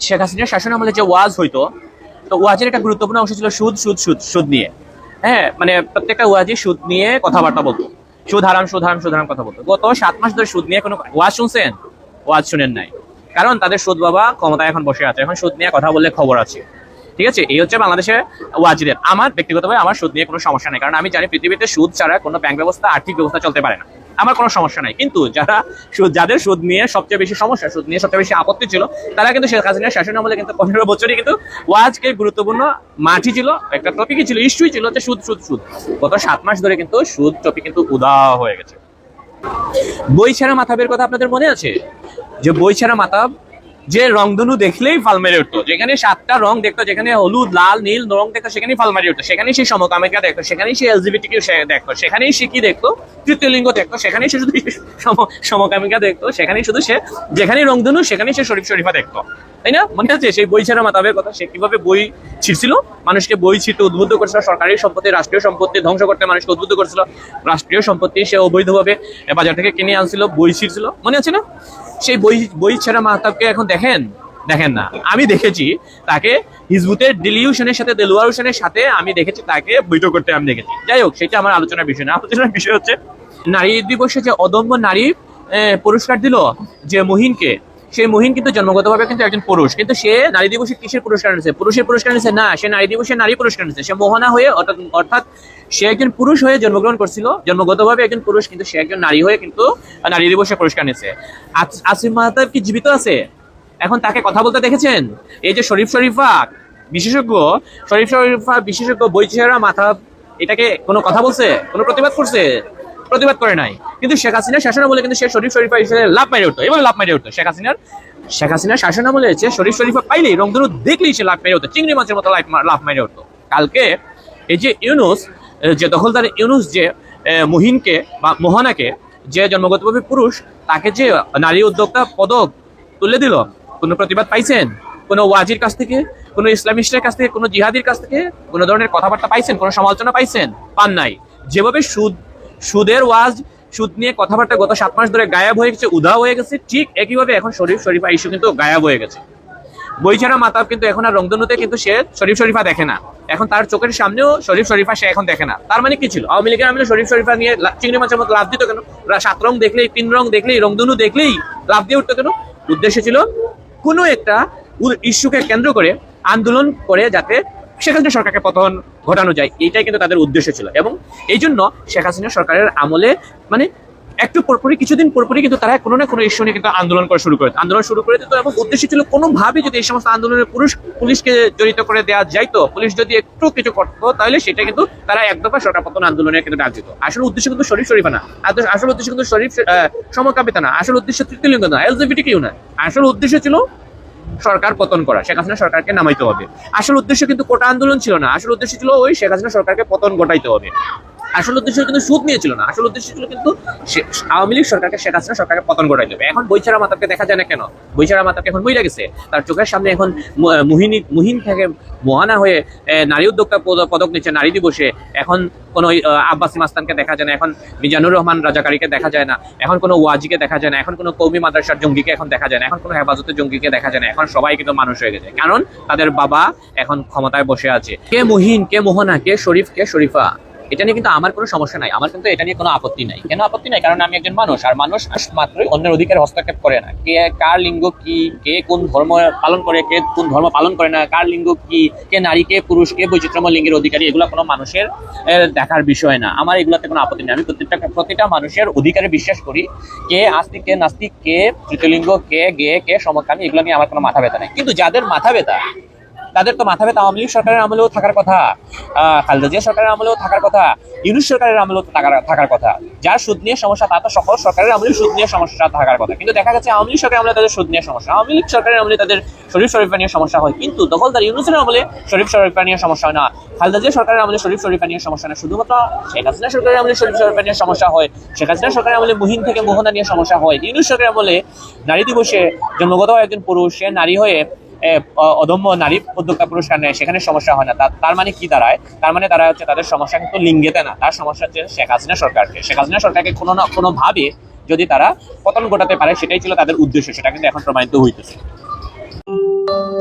শেখ হাসিনার শাসন আমলে যে ওয়াজ হইতো, তো ওয়াজের একটা গুরুত্বপূর্ণ অংশ ছিল সুদ সুদ সুদ সুদ নিয়ে। হ্যাঁ, মানে প্রত্যেকটা ওয়াজে সুদ নিয়ে কথাবার্তা বলতো, সুদ হারাম সুদ হারাম সুদ হারাম কথা বলতো। গত 7 মাস ধরে সুদ নিয়ে কোনো ওয়াজ শুনছেন? ওয়াজ শুনেন নাই, কারণ তাদের সুদ বাবা ক্ষমতায় এখন বসে আছে, এখন সুদ নিয়ে কথা বললে খবর আছে। ঠিক আছে, এই হচ্ছে বাংলাদেশের ওয়াজিদের। আমার ব্যক্তিগতভাবে আমার সুদ নিয়ে কোনো সমস্যা নেই, কারণ আমি জানি পৃথিবীতে সুদ ছাড়া কোনো ব্যাংক ব্যবস্থা, আর্থিক ব্যবস্থা চলতে পারে না। আমার কোনো সমস্যা নাই। কিন্তু যাদের সুদ নিয়ে সবচেয়ে বেশি সমস্যা, সুদ নিয়ে সবচেয়ে বেশি আপত্তি ছিল, তারা কিন্তু শেখ হাসিনার শাসন আমলে কিন্তু 15 বছরই কিন্তু ওয়াজকে গুরুত্বপূর্ণ মাঠই ছিল, একটা টপিকই ছিল, ইস্যুই ছিল যে সুদ সুদ সুদ। গত 7 মাস ধরে কিন্তু সুদ টপিক কিন্তু উদাও হয়ে গেছে। বই ছাড়া মাথাবের কথা আপনাদের মনে আছে? যে বই ছাড়া মাথাব, যে রংধনু দেখলেই ফাল মেরে উঠতো, যেখানে 7টা রং দেখতো, যেখানে হলুদ লাল নীল রং দেখতো, সেখানেই ফাল মেরে উঠতো, সেখানেই সে সমকামিকা দেখতো, সেখানেই সে এলজিবিটিকিউ দেখতো, সেখানেই সে কি দেখতো, তৃতীয় লিঙ্গ দেখতো, সেখানেই সে শুধু সমকামিকা দেখতো, সেখানেই শুধু সে, যেখানেই রংধনু সেখানেই সে শরীফ শরীফা দেখতো, তাই না? মনে আছে সেই বই ছাড়া মাতাবের কথা? সে কিভাবে বই ছিঁড়ছিল, মানুষকে বই ছিঁড়তে উদ্বুদ্ধ করেছিল, সরকারি সম্পত্তি রাষ্ট্রীয় সম্পত্তি ধ্বংস করতে মানুষকে উদ্বুদ্ধ করেছিল, রাষ্ট্রীয় সম্পত্তি সে অবৈধভাবে বাজার থেকে কিনে আনছিল, বই ছিঁড়ছিল, মনে আছে না? সেই বই ছাড়া মাতাবকে এখন দেখেন না। আমি দেখেছি তাকে হিজবুতের ডিলিউশনের সাথে, দেলোয়ার হোসেনের সাথে আমি দেখেছি তাকে বৈঠক করতে, আমি দেখেছি। যাই হোক, সেটা আমার আলোচনার বিষয় না। আলোচনার বিষয় হচ্ছে নারী দিবসে যে অদম্য নারী পুরস্কার দিল যে মহিনকে, সেই মহিন কিন্তু জন্মগতভাবে কিন্তু একজন পুরুষ, কিন্তু সে নারী দিবসে কিসের পুরস্কার নিয়েছে? পুরুষের পুরস্কার নিয়েছে না, সে নারী দিবসে নারী পুরস্কার নিয়েছে। সে মোহনা হয়ে, অর্থাৎ সে একজন পুরুষ হয়ে জন্মগ্রহণ করছিল, জন্মগতভাবে একজন পুরুষ, কিন্তু সে একজন নারী হয়ে কিন্তু নারী দিবসে পুরস্কার নিয়েছে। আসিফ মাহতাব কি জীবিত আছে? এখন তাকে কথা বলতে দেখেছেন? এই যে শরীফ শরীফা বিশেষজ্ঞ, বই চেহারা মাথা, এটাকে কোনো কথা বলছে, কোনো প্রতিবাদ করছে? প্রতিবাদ করে নাই। কিন্তু শেখ হাসিনার শাসন আমলে কিন্তু সে শরীফ শরীফা হিসেবে লাভ মেরে উঠতো, এবার লাভ মেরে উঠতো। শেখ হাসিনার শাসন আমলে যে শরীফ শরীফা পাইলেই, রংধনু দেখলেই সে লাভ মেরে উঠতো, চিংড়ি মাছের মতো লাভ মেরে উঠতো। কালকে এই যে ইউনুস, যে দখলদার ইউনুস, যে মহিনকে বা মোহনাকে, যে জন্মগতভাবে পুরুষ, তাকে যে নারী উদ্যোক্তা পদক তুলে দিল, কোনো প্রতিবাদ পাইছেন? কোনো ওয়াজির কাছ থেকে, কোনো ইসলামিস্টের কাছ থেকে, কোনো জিহাদির কাছ থেকে কোনো ধরনের কথাবার্তা পাইছেন? কোনো সমালোচনা পাইছেন? পান নাই। যেভাবে সুদের ওয়াজ, সুদ নিয়ে কথাবার্তা গত 7 মাস ধরে গায়েব হয়ে গেছে, উধাও হয়ে গেছে, ঠিক একইভাবে এখন শরীফ শরীফা ইস্যু কিন্তু গায়েব হয়ে গেছে। বই ছাড়া মাতাব কিন্তু এখন আর রংধনুতে কিন্তু সে শরীফ শরীফা দেখে না, এখন তার চোখের সামনেও শরীফ শরীফা সে এখন দেখে না। তার মানে কি ছিল? আওয়ামী লীগের আমলে শরীফ শরীফা নিয়ে চিংড়ি মাছের মতো লাভ দিত কেন? 7 রং দেখলেই, 3 রং দেখলেই, রংধনু দেখলেই লাভ দিয়ে উঠতো কেন? উদ্দেশ্য ছিল কোনো একটা ইস্যুকে কেন্দ্র করে আন্দোলন করে যাতে শেখ হাসিনা সরকারকে পতন ঘটানো যায়, এইটাই কিন্তু তাদের উদ্দেশ্য ছিল। এবং এই জন্য শেখ হাসিনা সরকারের আমলে মানে একটু পরপরই, কিছুদিন পরপরই কিন্তু তারা কোনো না কোনো ইস্যু নিয়ে কিন্তু আন্দোলন শুরু করে দিত। এবং উদ্দেশ্য ছিল কোনোভাবে যদি এই সমস্ত আন্দোলনের পুলিশকে জড়িত করে দেওয়া যাইতো, পুলিশ যদি একটু কিছু করতো, তাহলে সেটা কিন্তু তারা একদফা সরকার পতন আন্দোলনের কিন্তু ডাক দিত। আসলে উদ্দেশ্য কিন্তু শরীফ শরীফা না, আসল উদ্দেশ্য কিন্তু শরীফ সমকামিতা না, আসল উদ্দেশ্য তৃতীয় লিঙ্গ না, এলজিবিটিকিউ না। আসল উদ্দেশ্য ছিল সরকার পতন করা, শেখ হাসিনা সরকারকে নামাইতে হবে। আসল উদ্দেশ্য কিন্তু কোটা আন্দোলন ছিল না, আসল উদ্দেশ্য ছিল ওই শেখ হাসিনা সরকারকে পতন ঘটাইতে হবে। আসল উদ্দেশ্য কিন্তু সুদ নিয়ে ছিল না, আসল উদ্দেশ্য ছিল কিন্তু আওয়ামী লীগ সরকারকে, শেখ হাসিনা সরকারকে পতন ঘটাইতে হবে। এখন বই ছাড়া মাতাবকে দেখা যায় না কেন? বই ছাড়া মাতাবকে এখন মইরা গেছে, তার চোখের সামনে এখন মুহিন থেকে মোহানা হয়ে নারী উদ্যোক্তা পদক নিচ্ছে নারী দিবসে। এখন কোনো আব্বাসী মাস্তানকে দেখা যায় না, এখন মিজানুর রহমান রাজাকারীকে দেখা যায় না, এখন কোনো ওয়াজিকে দেখা যায় না, এখন কোনো কৌমি মাদ্রাসার জঙ্গিকে এখন দেখা যায় না, এখন কোনো হেফাজতের জঙ্গিকে দেখা যায় না। এখন সবাই কিন্তু মানুষ হয়ে গেছে, কারণ তাদের বাবা এখন ক্ষমতায় বসে আছে। কে মুহিন, কে মোহনা, কে শরীফ, কে শরীফা, এটা নিয়ে কিন্তু আমার কোনো সমস্যা নাই, আমার কিন্তু এটা নিয়ে কোনো আপত্তি নাই। কেন আপত্তি নাই? কারণ আমি একজন মানুষ, আর মানুষ মাত্রই অন্যের অধিকার হস্তক্ষেপ করে না। কে কার লিঙ্গ কি, কে কোন ধর্ম পালন করে, কে কোন ধর্ম পালন করে না, কার লিঙ্গ কি, কে নারী, কে পুরুষ, কে বৈচিত্র্যময় লিঙ্গের অধিকারী, এগুলো কোনো মানুষের দেখার বিষয় না। আমার এগুলোতে কোনো আপত্তি নেই। আমি প্রতিটা মানুষের অধিকারে বিশ্বাস করি। কে আস্তিক, কে নাস্তিক, কে তৃতীয় লিঙ্গ, কে গে, কে সমকামী, এগুলো নিয়ে আমার কোনো মাথা ব্যথা নেই। কিন্তু যাদের মাথা ব্যথা, তাদের তো মাথা ব্যথা আওয়ামী লীগ সরকারের আমলেও থাকার কথা, খালেদা জিয়া সরকারের আমলেও থাকার কথা, ইউনুস সরকারের আমলেও থাকার কথা। যার সুদ নিয়ে সমস্যা, তা তো সকল সরকারের আমলেও সুদ নিয়ে সমস্যা থাকার কথা। কিন্তু দেখা যাচ্ছে আওয়ামী লীগ সরকারের আমলে তাদের সুদ নিয়ে সমস্যা, আওয়ামী লীগ সরকারের আমলে তাদের শরীফ শরীফা নিয়ে সমস্যা হয়। কিন্তু দখলদার ইউনুসের আমলে শরীফ শরীফা নিয়ে সমস্যা হয় না, খালেদা জিয়া সরকারের আমলে শরীফ শরীফা নিয়ে সমস্যা না, শুধুমাত্র শেখ হাসিনা সরকারের আমলে শরীফ শরীফা নিয়ে সমস্যা হয়। শেখ হাসিনা সরকারের আমলে মুহিন থেকে মোহনা নিয়ে সমস্যা হয়। ইউনুস সরকারের আমলে নারী দিবসে জন্মগত একজন পুরুষ, সে নারী হয়ে অদম্য নারী উদ্যোক্তা পুরস্কার নেয়, সেখানে সমস্যা হয় না। তার মানে কি দাঁড়ায়? তার মানে দাঁড়ায় হচ্ছে তাদের সমস্যা কিন্তু লিঙ্গেতে না, তার সমস্যা হচ্ছে শেখ হাসিনা সরকারকে কোনো না কোনো ভাবে যদি তারা পতন ঘটাতে পারে, সেটাই ছিল তাদের উদ্দেশ্য। সেটা কিন্তু এখন প্রমাণিত হইতেছে। ধন্যবাদ।